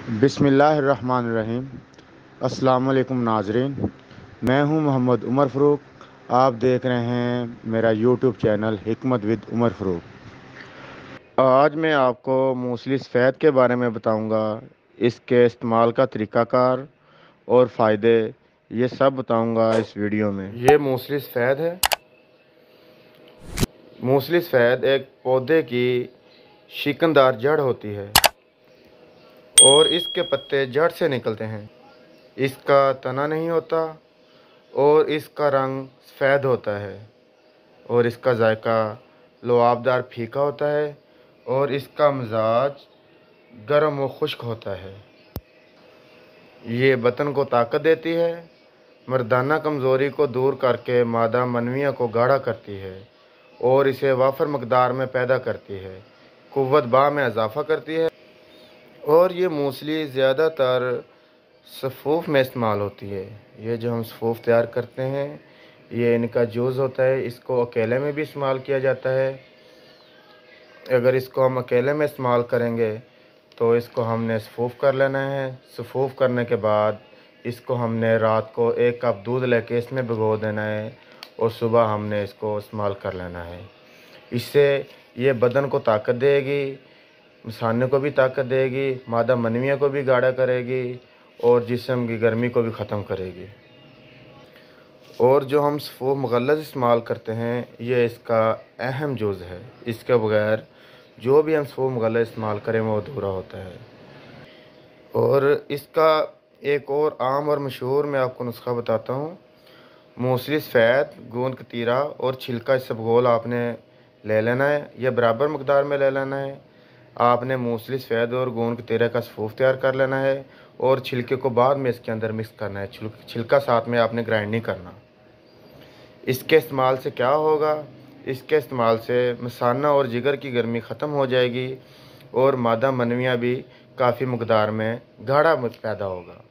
बिस्मिल्लाहिर्रहमानिर्रहीम। अस्सलाम वालेकुम नाज़रीन, मैं हूं मोहम्मद उमर फ़रूक। आप देख रहे हैं मेरा यूट्यूब चैनल हिकमत विद उमर फ़रूक। आज मैं आपको मूसली सफ़ेद के बारे में बताऊंगा। इसके इस्तेमाल का तरीक़ाकार और फ़ायदे ये सब बताऊंगा इस वीडियो में। ये मूसली सफ़ेद है। मूसली सफ़ेद एक पौधे की शिकनदार जड़ होती है और इसके पत्ते जड़ से निकलते हैं। इसका तना नहीं होता और इसका रंग सफ़ेद होता है और इसका जायका लुआबदार फीका होता है और इसका मिजाज गर्म व खुश्क होता है। ये बदन को ताकत देती है, मर्दाना कमज़ोरी को दूर करके मादा मनविया को गाढ़ा करती है और इसे वाफर मकदार में पैदा करती है, कुव्वत बा में इजाफ़ा करती है। और ये मूसली ज़्यादातर सफ़ूफ़ में इस्तेमाल होती है। ये जो हम सफ़ूफ़ तैयार करते हैं, ये इनका जूस होता है। इसको अकेले में भी इस्तेमाल किया जाता है। अगर इसको हम अकेले में इस्तेमाल करेंगे तो इसको हमने सफ़ूफ़ कर लेना है। सफ़ूफ़ करने के बाद इसको हमने रात को 1 कप दूध लेके इसमें भिगो देना है और सुबह हमने इसको इस्तेमाल कर लेना है। इससे ये बदन को ताकत देगी, इंसानों को भी ताकत देगी, मादा मनविया को भी गाढ़ा करेगी और जिस्म की गर्मी को भी ख़त्म करेगी। और जो हम सफ़ूफ़ मुग़ल्लज़ इस्तेमाल करते हैं, ये इसका अहम जुज़ है। इसके बगैर जो भी हम सफ़ूफ़ मुग़ल्लज़ इस्तेमाल करें वो अधूरा होता है। और इसका एक और आम और मशहूर मैं आपको नुस्ख़ा बताता हूँ। मूसली सफ़ेद, गूंद कतीरा और छिलका इसबगोल आपने ले लेना है। यह बराबर मकदार में ले लेना है। आपने मूसली सफ़ेद और गूंद कतीरे का सफ़ूफ़ तैयार कर लेना है और छिलके को बाद में इसके अंदर मिक्स करना है। छिलका साथ में आपने ग्राइंड नहीं करना। इसके इस्तेमाल से क्या होगा? इसके इस्तेमाल से मसाना और जिगर की गर्मी ख़त्म हो जाएगी और मादा मनविया भी काफ़ी मकदार में गाढ़ा पैदा होगा।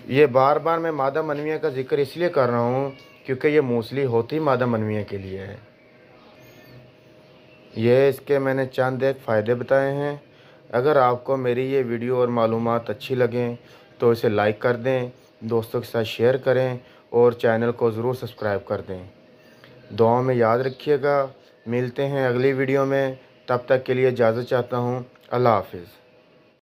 ये बार बार मैं मादा मनविया का ज़िक्र इसलिए कर रहा हूँ क्योंकि ये मूसली होती मादा मनविया के लिए है। ये इसके मैंने चंद एक फ़ायदे बताए हैं। अगर आपको मेरी ये वीडियो और मालूमात अच्छी लगें तो इसे लाइक कर दें, दोस्तों के साथ शेयर करें और चैनल को ज़रूर सब्सक्राइब कर दें। दुआ में याद रखिएगा। मिलते हैं अगली वीडियो में। तब तक के लिए इजाज़त चाहता हूँ। अल्लाह हाफ़िज़।